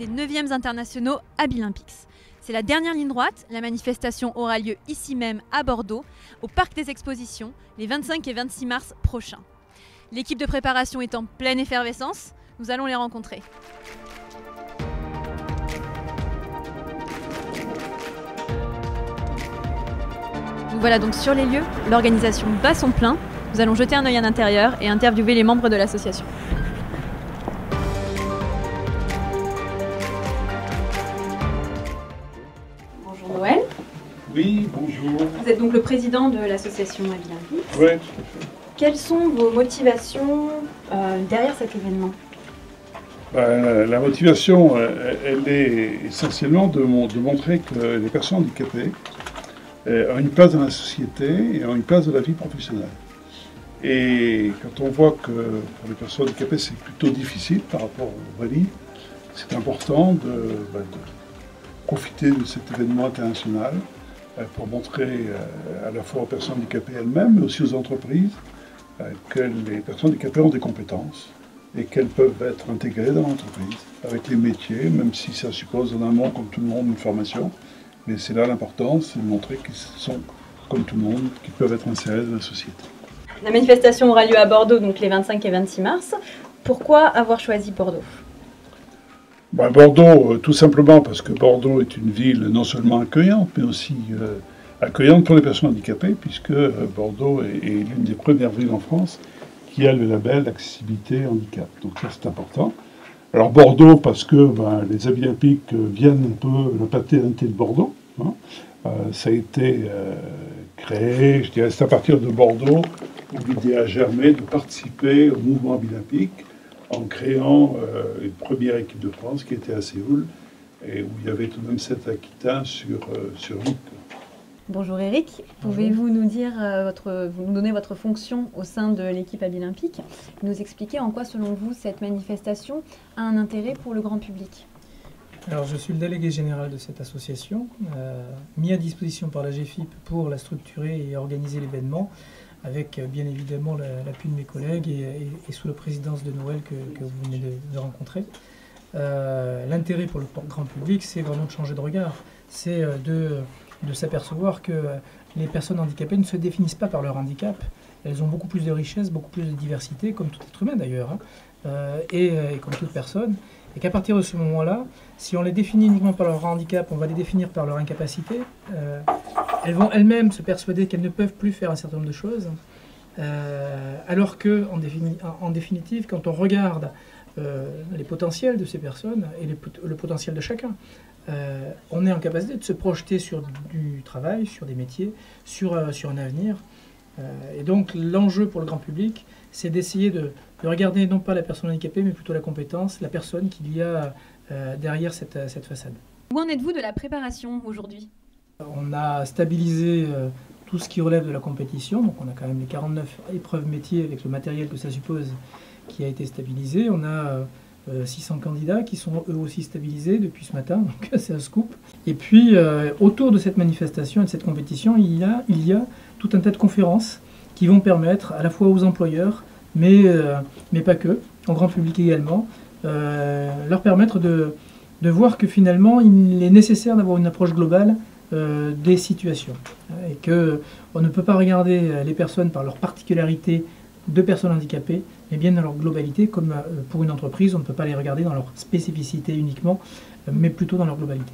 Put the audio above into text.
des 9e internationaux Abilympics. C'est la dernière ligne droite, la manifestation aura lieu ici même à Bordeaux, au Parc des Expositions, les 25 et 26 mars prochains. L'équipe de préparation est en pleine effervescence, nous allons les rencontrer. Nous voilà donc sur les lieux, l'organisation bat son plein, nous allons jeter un œil à l'intérieur et interviewer les membres de l'association. Bonjour Noël. Oui, bonjour. Vous êtes donc le président de l'association Abilympics. Oui, tout à fait. Quelles sont vos motivations derrière cet événement ? La motivation, elle est essentiellement de montrer que les personnes handicapées ont une place dans la société et ont une place dans la vie professionnelle. Et quand on voit que pour les personnes handicapées, c'est plutôt difficile par rapport aux valides, c'est important de profiter de cet événement international pour montrer à la fois aux personnes handicapées elles-mêmes, mais aussi aux entreprises, que les personnes handicapées ont des compétences et qu'elles peuvent être intégrées dans l'entreprise avec les métiers, même si ça suppose en amont, comme tout le monde, une formation. Mais c'est là l'importance, c'est de montrer qu'ils sont, comme tout le monde, qu'ils peuvent être insérés dans la société. La manifestation aura lieu à Bordeaux, donc les 25 et 26 mars. Pourquoi avoir choisi Bordeaux ? Bordeaux, tout simplement parce que Bordeaux est une ville non seulement accueillante, mais aussi accueillante pour les personnes handicapées, puisque Bordeaux est l'une des premières villes en France qui a le label d'accessibilité handicap. Donc ça, c'est important. Alors Bordeaux, parce que les Abilympics viennent un peu la paternité de Bordeaux. Hein. Ça a été créé, je dirais, c'est à partir de Bordeaux où l'idée a germé de participer au mouvement Abilympique en créant une première équipe de France qui était à Séoul et où il y avait tout de même 7 Aquitains sur 8. Bonjour Eric, pouvez-vous nous dire vous nous donner votre fonction au sein de l'équipe Abilympique, nous expliquer en quoi selon vous cette manifestation a un intérêt pour le grand public ? Alors je suis le délégué général de cette association, mis à disposition par la GFIP pour la structurer et organiser l'événement, avec bien évidemment l'appui de mes collègues et sous la présidence de Noël que vous venez de rencontrer. L'intérêt pour le grand public, c'est vraiment de changer de regard, c'est de s'apercevoir que les personnes handicapées ne se définissent pas par leur handicap. Elles ont beaucoup plus de richesse, beaucoup plus de diversité, comme tout être humain d'ailleurs, et comme toute personne. Et qu'à partir de ce moment-là, si on les définit uniquement par leur handicap, on va les définir par leur incapacité, elles vont elles-mêmes se persuader qu'elles ne peuvent plus faire un certain nombre de choses. Alors que, en définitive, quand on regarde les potentiels de ces personnes et le potentiel de chacun, on est en capacité de se projeter sur du travail, sur des métiers, sur un avenir. Et donc l'enjeu pour le grand public, c'est d'essayer de regarder non pas la personne handicapée, mais plutôt la compétence, la personne qu'il y a derrière cette façade. Où en êtes-vous de la préparation aujourd'hui ? On a stabilisé tout ce qui relève de la compétition, donc on a quand même les 49 épreuves métiers avec le matériel que ça suppose qui a été stabilisé. On a 600 candidats qui sont eux aussi stabilisés depuis ce matin, donc c'est un scoop. Et puis autour de cette manifestation et de cette compétition, il y a tout un tas de conférences qui vont permettre à la fois aux employeurs, mais pas que, au grand public également, leur permettre de voir que finalement il est nécessaire d'avoir une approche globale des situations et qu'on ne peut pas regarder les personnes par leur particularité de personnes handicapées, mais bien dans leur globalité, comme pour une entreprise, on ne peut pas les regarder dans leur spécificité uniquement, mais plutôt dans leur globalité.